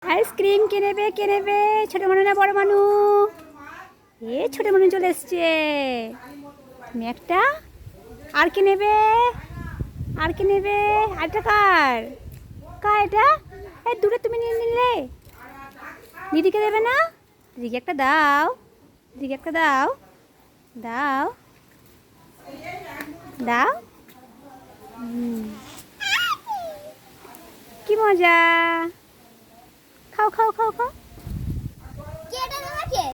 Ice cream কে নেবে কে নেবে? ছোট মানুষ না বড় মানুষ? ছোট মানুষ চলে এসছে। তুমি একটা, আর কে নেবে? আর কে নেবে? আরটা কার? কার এটা? দূরে তুমি নিয়ে নিলে, দিদিকে দেবে না? দিদিকে একটা দাও, দিদিকে একটা দাও, দাও দাও। কি মজা! খাও খাও খাও খাও।